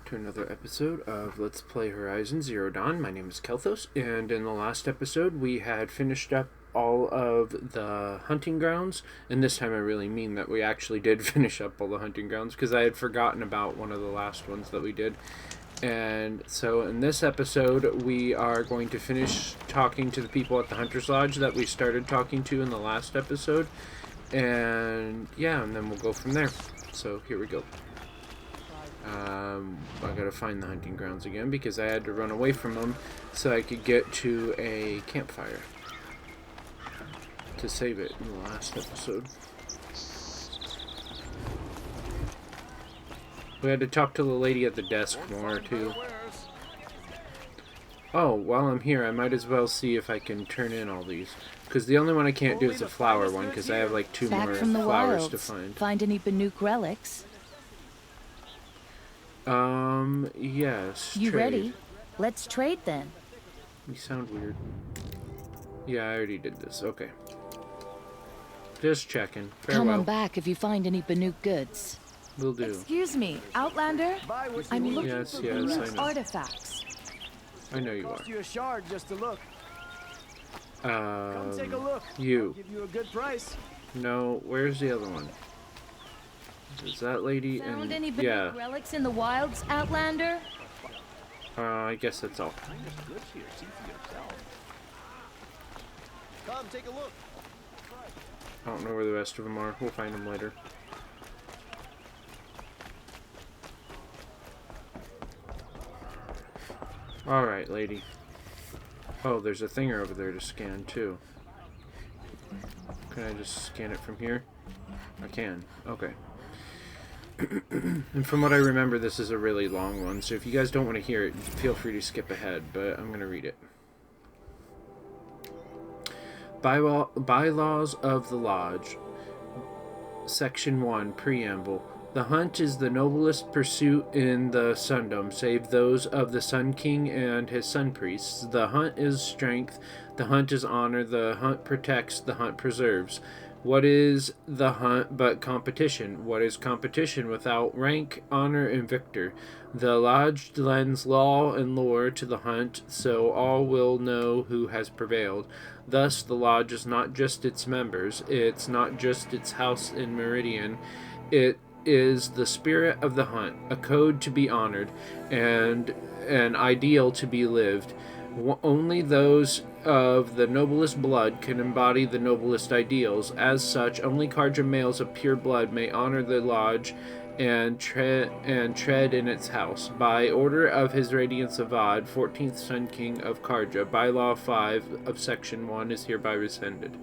to another episode of Let's Play Horizon Zero Dawn. My name is Kelthos, and in the last episode we had finished up all of the hunting grounds, and this time I really mean that we actually did finish up all the hunting grounds, because I had forgotten about one of the last ones that we did. And so in this episode we are going to finish talking to the people at the Hunter's Lodge that we started talking to in the last episode, and yeah, and then we'll go from there. So here we go. I gotta find the hunting grounds again because I had to run away from them so I could get to a campfire to save it in the last episode. We had to talk to the lady at the desk more too. Oh, while I'm here I might as well see if I can turn in all these, because the only one I can't do is the flower one because I have like two more flowers to find. Find any Banuk relics? Yes. You trade. ready? Let's trade then. You sound weird. Yeah, I already did this. Okay. Just checking. Farewell. Come on back if you find any Banuk goods. Will do. Excuse me, Outlander? I'm looking Yes, for yes, Banuk's I know. artifacts. I know you are. Cost you a shard just to look. Come take a look. You. I'll give you a good price. No, where's the other one? Is that lady? Found And any Banuk yeah, relics in the wilds, Outlander? I guess that's all. Come take a look. I don't know where the rest of them are. We'll find them later. Alright, lady. Oh, there's a thinger over there to scan, too. Can I just scan it from here? I can. Okay. And from what I remember, this is a really long one, so if you guys don't want to hear it, feel free to skip ahead, but I'm going to read it. Bylaws of the Lodge. Section 1, Preamble. The hunt is the noblest pursuit in the Sundom, save those of the Sun King and his Sun Priests. The hunt is strength, the hunt is honor, the hunt protects, the hunt preserves. What is the hunt but competition? What is competition without rank, honor, and victor? The lodge lends law and lore to the hunt, so all will know who has prevailed. Thus, the lodge is not just its members, it's not just its house in Meridian, it is the spirit of the hunt, a code to be honored, and an ideal to be lived. Only those of the noblest blood can embody the noblest ideals. As such, only Karja males of pure blood may honor the lodge and tread in its house. By order of His Radiance Avad, 14th Sun King of Karja, Bylaw 5 of Section 1 is hereby rescinded.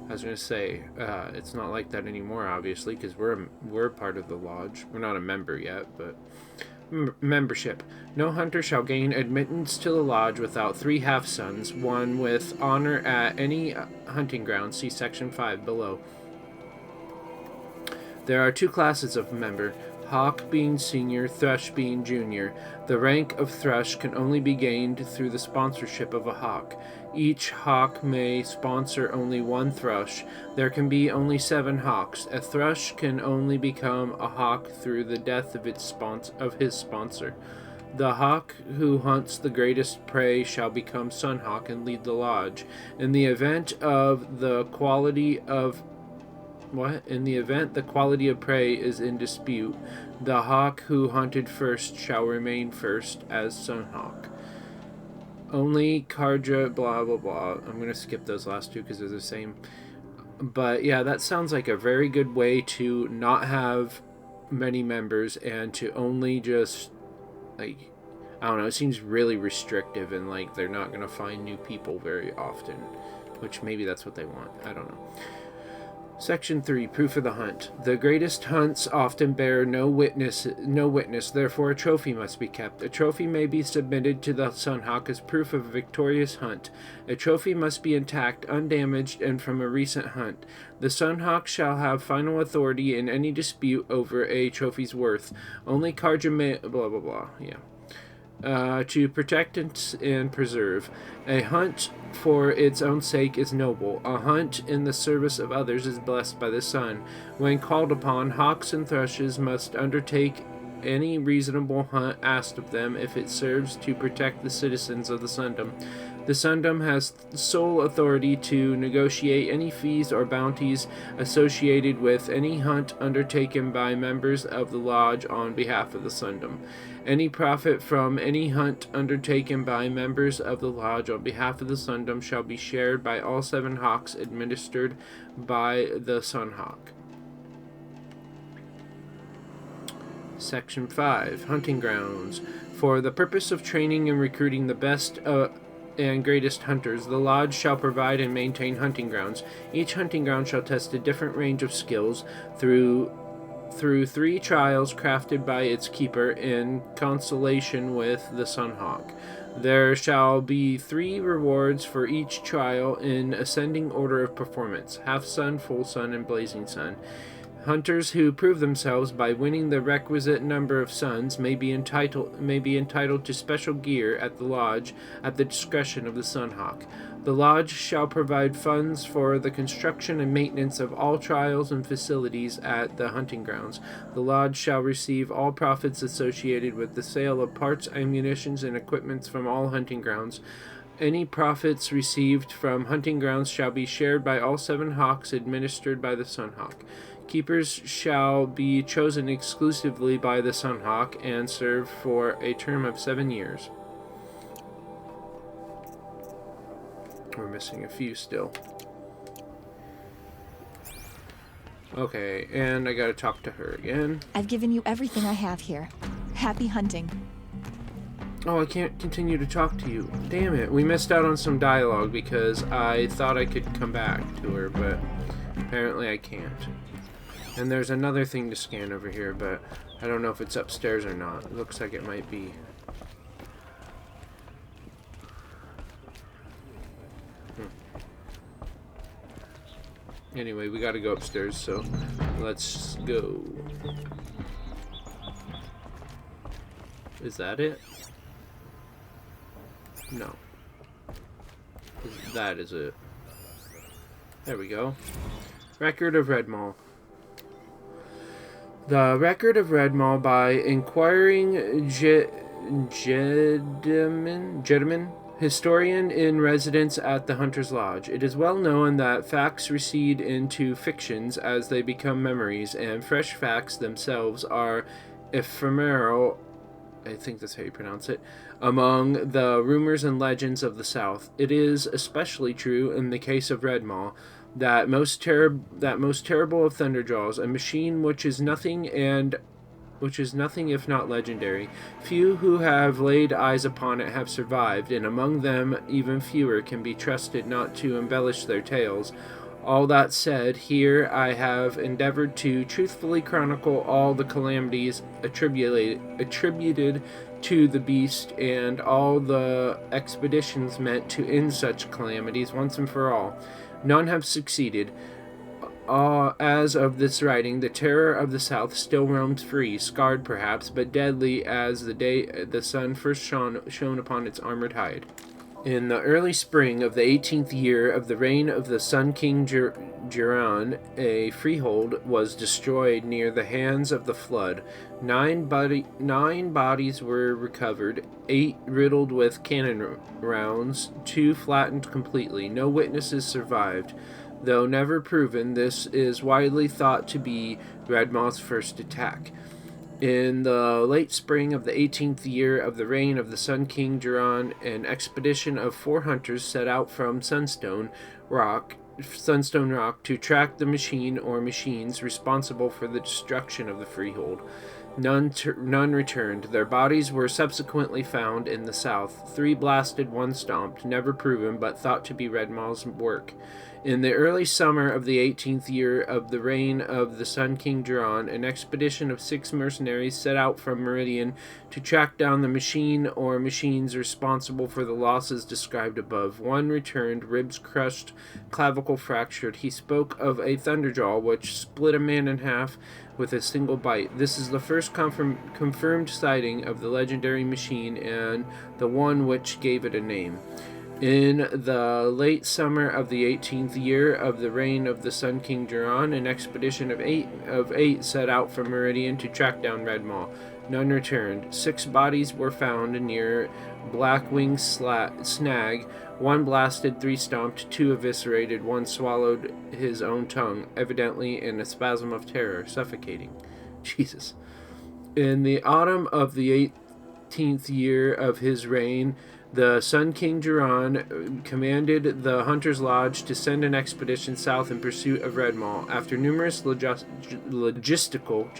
I was going to say, it's not like that anymore, obviously, because we're part of the lodge. We're not a member yet, but... Membership. No hunter shall gain admittance to the lodge without 3 half-sons, one with honor at any hunting ground. See Section 5 below. There are 2 classes of member, Hawk being senior, Thrush being junior. The rank of Thrush can only be gained through the sponsorship of a Hawk. Each Hawk may sponsor only 1 Thrush. There can be only 7 Hawks. A Thrush can only become a Hawk through the death of his sponsor. The Hawk who hunts the greatest prey shall become Sun Hawk and lead the lodge. In the event the quality of prey is in dispute, the hawk who hunted first shall remain first as Sun Hawk. Only Karja, blah, blah, blah. I'm going to skip those last 2 because they're the same. But yeah, that sounds like a very good way to not have many members and to only just, like, I don't know, it seems really restrictive and like they're not going to find new people very often. Which maybe that's what they want. I don't know. Section 3, Proof of the Hunt. The greatest hunts often bear no witness, therefore a trophy must be kept. A trophy may be submitted to the Sunhawk as proof of a victorious hunt. A trophy must be intact, undamaged, and from a recent hunt. The Sunhawk shall have final authority in any dispute over a trophy's worth. Only Karja may... blah, blah, blah, yeah. To protect and preserve. A hunt for its own sake is noble. A hunt in the service of others is blessed by the sun. When called upon, hawks and thrushes must undertake any reasonable hunt asked of them if it serves to protect the citizens of the Sundom. The Sundom has sole authority to negotiate any fees or bounties associated with any hunt undertaken by members of the Lodge on behalf of the Sundom. Any profit from any hunt undertaken by members of the Lodge on behalf of the Sundom shall be shared by all 7 hawks administered by the Sunhawk. Section 5. Hunting Grounds. For the purpose of training and recruiting the best and greatest hunters, the Lodge shall provide and maintain hunting grounds. Each hunting ground shall test a different range of skills through 3 trials crafted by its keeper in consultation with the Sunhawk. There shall be 3 rewards for each trial in ascending order of performance: half sun, full sun, and blazing sun. Hunters who prove themselves by winning the requisite number of suns may be entitled to special gear at the Lodge at the discretion of the Sunhawk. The Lodge shall provide funds for the construction and maintenance of all trials and facilities at the hunting grounds. The Lodge shall receive all profits associated with the sale of parts, ammunitions, and equipments from all hunting grounds. Any profits received from hunting grounds shall be shared by all 7 hawks administered by the Sunhawk. Keepers shall be chosen exclusively by the Sunhawk and serve for a term of 7 years. We're missing a few still. Okay, and I gotta talk to her again. I've given you everything I have here. Happy hunting. Oh, I can't continue to talk to you. Damn it, we missed out on some dialogue because I thought I could come back to her, but apparently I can't. And there's another thing to scan over here, but I don't know if it's upstairs or not. It looks like it might be. Anyway, we gotta go upstairs, so let's go. Is that it? No. That is it. There we go. Record of Redmall. The Record of Redmall by inquiring gentleman, historian in residence at the Hunter's Lodge. It is well known that facts recede into fictions as they become memories, and fresh facts themselves are ephemeral, I think that's how you pronounce it, among the rumors and legends of the South. It is especially true in the case of Redmall, that most terrible of Thunderjaws, a machine which is nothing if not legendary. Few who have laid eyes upon it have survived, and among them even fewer can be trusted not to embellish their tales. All that said, here I have endeavored to truthfully chronicle all the calamities attributed to the beast, and all the expeditions meant to end such calamities once and for all. None have succeeded. As of this writing, the terror of the South still roams free, scarred perhaps, but deadly as the day the sun first shone upon its armored hide. In the early spring of the 18th year of the reign of the Sun King Jiran, a freehold was destroyed near the hands of the flood. 9 bodies were recovered, 8 riddled with cannon rounds, 2 flattened completely. No witnesses survived. Though never proven, this is widely thought to be Redmall's first attack. In the late spring of the 18th year of the reign of the Sun King Jiran, an expedition of 4 hunters set out from Sunstone Rock to track the machine or machines responsible for the destruction of the freehold. None returned. Their bodies were subsequently found in the south. 3 blasted, 1 stomped, never proven, but thought to be Redmall's work. In the early summer of the 18th year of the reign of the Sun King Jiran, an expedition of 6 mercenaries set out from Meridian to track down the machine or machines responsible for the losses described above. 1 returned, ribs crushed, clavicle fractured. He spoke of a thunderjaw which split a man in half with a single bite. This is the first confirmed sighting of the legendary machine and the one which gave it a name. In the late summer of the 18th year of the reign of the Sun King Jiran, an expedition of eight set out from Meridian to track down Redmall. None returned. 6 bodies were found near Blackwing Snag. 1 blasted, 3 stomped, 2 eviscerated, 1 swallowed his own tongue, evidently in a spasm of terror, suffocating. Jesus. In the autumn of the 18th year of his reign, the Sun King Jiran commanded the Hunter's Lodge to send an expedition south in pursuit of Red Maul. After numerous logistical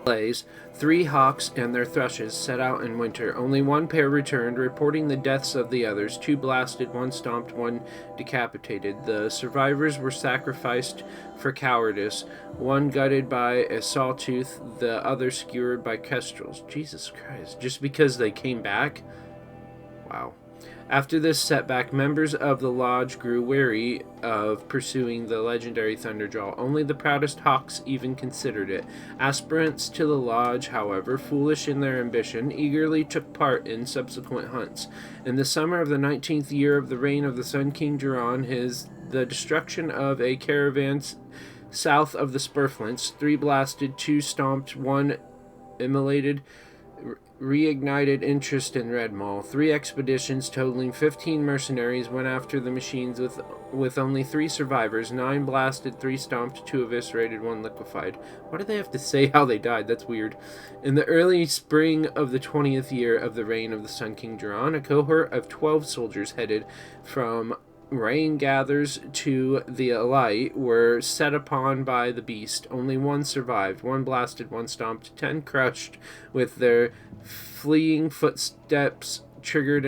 delays, 3 hawks and their thrushes set out in winter. Only 1 pair returned, reporting the deaths of the others. 2 blasted, 1 stomped, 1 decapitated. The survivors were sacrificed for cowardice, 1 gutted by a sawtooth, the other skewered by kestrels. Jesus Christ. Just because they came back? Wow. After this setback, members of the lodge grew wary of pursuing the legendary Thunderjaw. Only the proudest hawks even considered it. Aspirants to the lodge, however, foolish in their ambition, eagerly took part in subsequent hunts. In the summer of the 19th year of the reign of the Sun King Jiran, the destruction of a caravan south of the Spurflints, 3 blasted, 2 stomped, 1 immolated, reignited interest in Red Maul. 3 expeditions totaling 15 mercenaries went after the machines with only 3 survivors. 9 blasted, 3 stomped, 2 eviscerated, 1 liquefied. Why do they have to say how they died? That's weird. In the early spring of the 20th year of the reign of the Sun King Jiran, a cohort of 12 soldiers headed from Rain Gathers to the Alight were set upon by the beast. Only 1 survived. 1 blasted, 1 stomped, 10 crushed with their fleeing footsteps triggered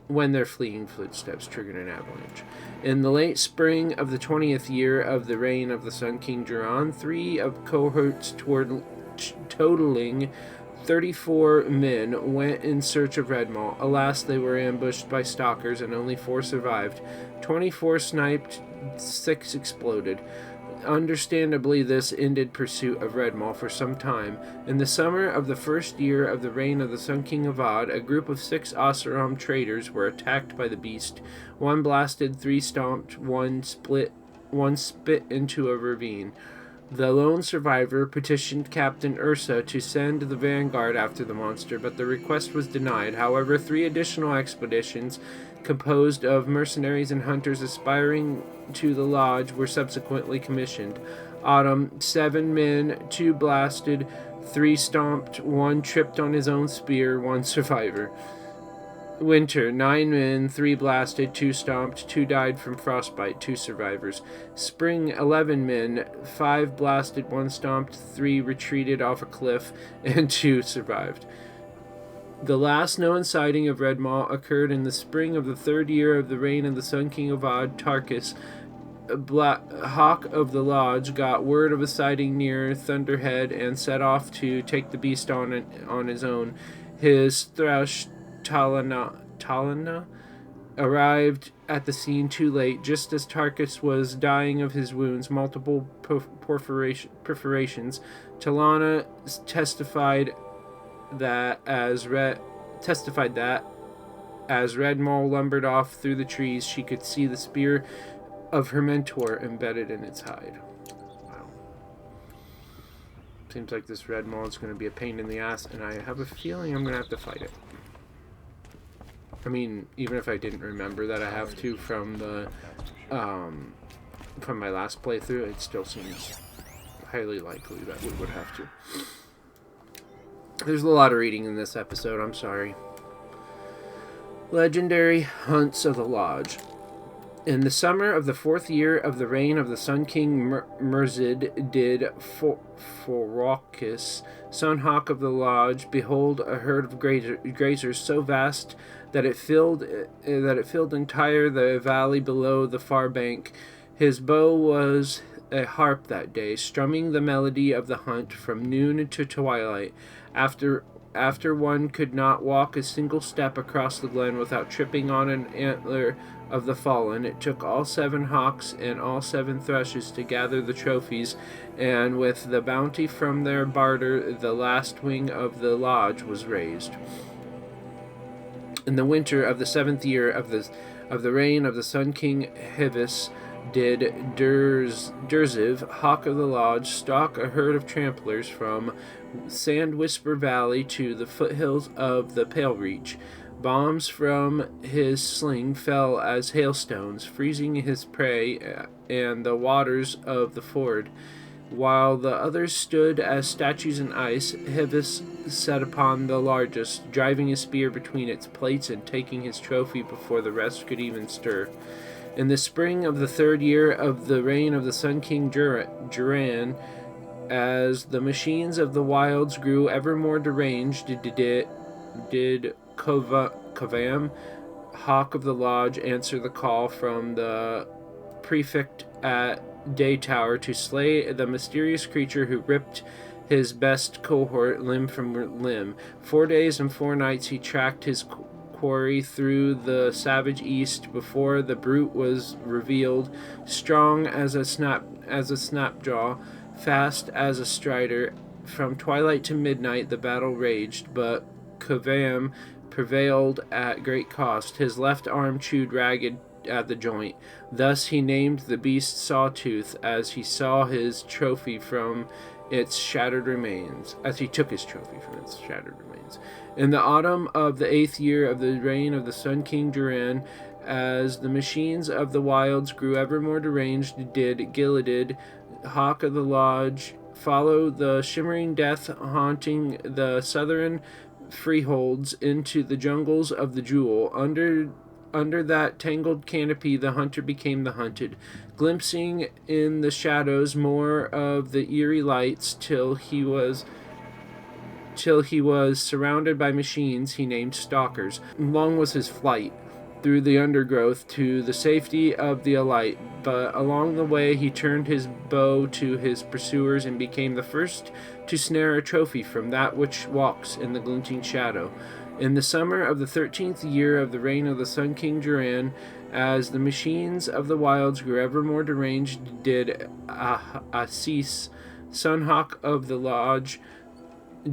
when their fleeing footsteps triggered an avalanche. In the late spring of the 20th year of the reign of the Sun King Jiran, 3 of cohorts totaling 34 men went in search of Red Maul. Alas, they were ambushed by stalkers and only 4 survived. 24 sniped, 6 exploded. Understandably, this ended pursuit of Red Maul for some time. In the summer of the first year of the reign of the Sun King Avad, a group of 6 Oseram traders were attacked by the beast. 1 blasted, 3 stomped, 1 spit into a ravine. The lone survivor petitioned Captain Ursa to send the vanguard after the monster, but the request was denied. However, 3 additional expeditions, composed of mercenaries and hunters aspiring to the lodge, were subsequently commissioned. Autumn, 7 men, 2 blasted, 3 stomped, 1 tripped on his own spear, 1 survivor. Winter, 9 men, 3 blasted, 2 stomped, 2 died from frostbite, 2 survivors. Spring, 11 men, 5 blasted, 1 stomped, 3 retreated off a cliff, and 2 survived. The last known sighting of Red Maul occurred in the spring of the 3rd year of the reign of the Sun King of Ad, Tarkus. Hawk of the Lodge got word of a sighting near Thunderhead and set off to take the beast on his own. His thrush, Talana arrived at the scene too late, just as Tarkus was dying of his wounds, multiple perforations. Talana testified that as Red Maul lumbered off through the trees, she could see the spear of her mentor embedded in its hide. Wow. Seems like this Red Maul is going to be a pain in the ass, and I have a feeling I'm going to have to fight it. I mean, even if I didn't remember that I have to from the from my last playthrough, it still seems highly likely that we would have to. There's a lot of reading in this episode, I'm sorry. Legendary Hunts of the Lodge. In the summer of the 4th year of the reign of the Sun King Merzid did Forokis, Sunhawk of the Lodge, behold a herd of grazers so vast that it filled entire the valley below the far bank. His bow was a harp that day, strumming the melody of the hunt from noon to twilight. After one could not walk a single step across the glen without tripping on an antler of the fallen, it took all 7 hawks and all 7 thrushes to gather the trophies, and with the bounty from their barter, the last wing of the lodge was raised. In the winter of the 7th year of the reign of the Sun King Hivis, did Durziv, Hawk of the Lodge, stalk a herd of tramplers from Sand Whisper Valley to the foothills of the Pale Reach. Bombs from his sling fell as hailstones, freezing his prey and the waters of the ford. While the others stood as statues in ice, Hibis sat upon the largest, driving his spear between its plates and taking his trophy before the rest could even stir. In the spring of the 3rd year of the reign of the Sun King Duran, as the machines of the wilds grew ever more deranged, did Kovam, Hawk of the Lodge, answer the call from the prefect at Day Tower to slay the mysterious creature who ripped his best cohort limb from limb. 4 days and 4 nights he tracked his quarry through the savage east before the brute was revealed, strong as a snapjaw, fast as a strider. From twilight to midnight the battle raged, but Kovam prevailed at great cost, his left arm chewed ragged at the joint. Thus he named the beast Sawtooth, as he saw his trophy from its shattered remains, as he took his trophy from its shattered remains. In the autumn of the 8th year of the reign of the Sun King Duran, as the machines of the wilds grew ever more deranged, did Gilladid, Hawk of the Lodge, follow the shimmering death haunting the southern freeholds into the jungles of the Jewel. Under that tangled canopy the hunter became the hunted, glimpsing in the shadows more of the eerie lights till he was surrounded by machines he named stalkers. Long was his flight through the undergrowth to the safety of the alight, but along the way he turned his bow to his pursuers and became the first to snare a trophy from that which walks in the glinting shadow. In the summer of the 13th year of the reign of the Sun King Duran, as the machines of the wilds grew ever more deranged, did Assis, Sunhawk of the Lodge,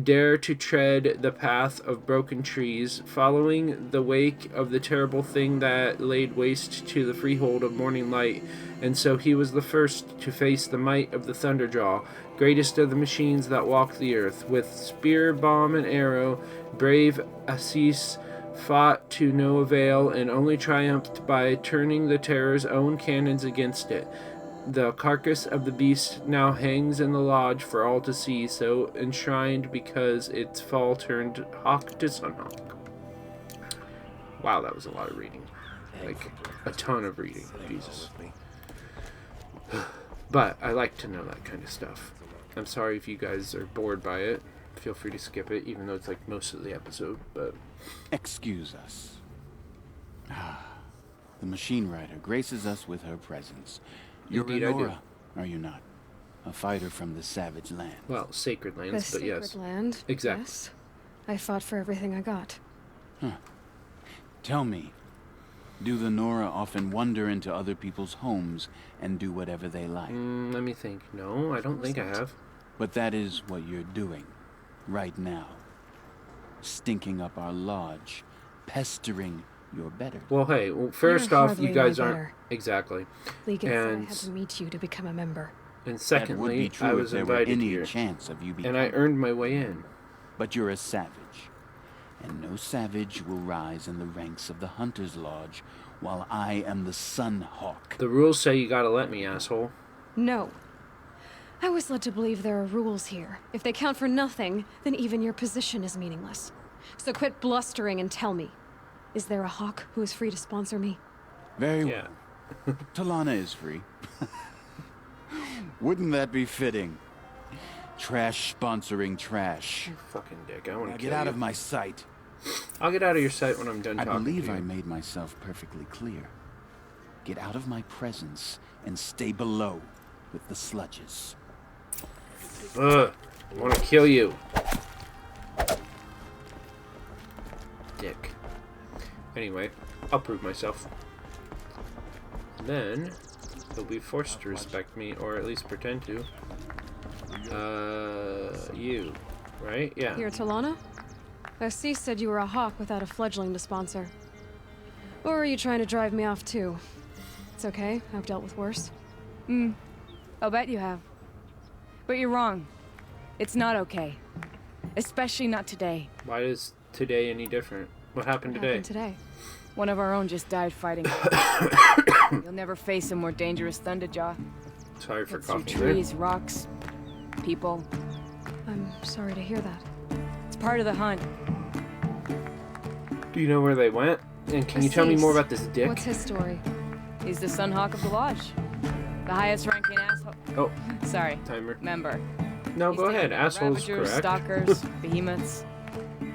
dare to tread the path of broken trees, following the wake of the terrible thing that laid waste to the freehold of Morning Light, and so he was the first to face the might of the Thunderjaw, greatest of the machines that walk the earth. With spear, bomb, and arrow, brave Assis fought to no avail, and only triumphed by turning the Terror's own cannons against it. The carcass of the beast now hangs in the lodge for all to see, so enshrined because its fall turned hawk to sunhawk. Wow, that was a lot of reading. Like, a ton of reading. Jesus. But I like to know that kind of stuff. I'm sorry if you guys are bored by it. Feel free to skip it, even though it's like most of the episode, but... Excuse us. The machine rider graces us with her presence. You're Indeed, I do. Renora, are you not? A fighter from the savage land. Well, sacred lands, The but sacred yes. land. Exactly. Yes. I fought for everything I got. Tell me, do the Nora often wander into other people's homes and do whatever they like? Let me think. No, I don't think I have. But that is what you're doing, right now. Stinking up our lodge, pestering your betters. Well, hey, first off, hardly you guys my aren't... better. Exactly. Legan said I And- had to meet you to become a member. And That would secondly, be true I if was there were invited any here. chance of you And I becoming. earned my way in. But you're a savage. And no savage will rise in the ranks of the Hunter's Lodge while I am the Sun Hawk. The rules say you gotta let me, asshole. No. I was led to believe there are rules here. If they count for nothing, then even your position is meaningless. So quit blustering and tell me. Is there a hawk who is free to sponsor me? Very Yeah. well. Talana is free. Wouldn't that be fitting? Trash sponsoring trash. You fucking dick. I want Now to get out of my sight. I'll get out of your sight when I'm done I talking believe to you. I made myself perfectly clear. Get out of my presence and stay below with the sludges. Ugh. I want to kill you. Dick. Anyway, I'll prove myself. Then, he'll be forced to respect me, or at least pretend to. You. Right? Yeah. You're Talana? Assis said you were a hawk without a fledgling to sponsor. Or are you trying to drive me off too? It's okay. I've dealt with worse. I'll bet you have. But you're wrong. It's not okay. Especially not today. Why is today any different? What happened What today? happened today? One of our own just died fighting. You'll never face a more dangerous Thunderjaw. Sorry for Cuts through coughing there. trees, rocks, people. I'm sorry to hear that. It's part of the hunt. Do you know where they went? And can you tell me more about this dick? What's his story? He's the Sunhawk of the Lodge. The highest ranking asshole. Oh, Sorry. timer. Member. No, He's go taken ahead. Asshole's Ravagers, correct. stalkers, behemoths.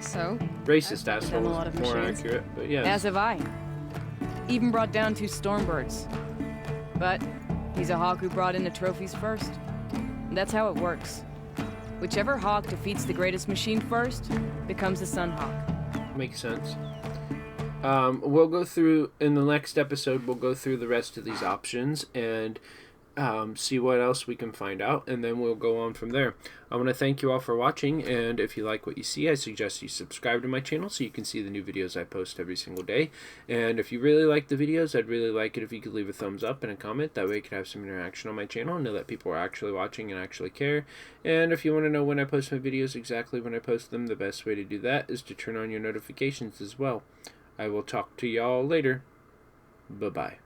So? Racist I've done a lot asshole. of More machines. accurate, but yeah. As have I. Even brought down 2 Stormbirds. But he's a hawk who brought in the trophies first. And that's how it works. Whichever hawk defeats the greatest machine first becomes the Sunhawk. Makes sense. We'll go through, in the next episode, we'll go through the rest of these options and see what else we can find out, and then we'll go on from there. I want to thank you all for watching, and if you like what you see, I suggest you subscribe to my channel so you can see the new videos I post every single day. And if you really like the videos, I'd really like it if you could leave a thumbs up and a comment. That way I could have some interaction on my channel and know that people are actually watching and actually care. And if you want to know when I post my videos, exactly when I post them, the best way to do that is to turn on your notifications as well. I will talk to y'all later. Bye-bye.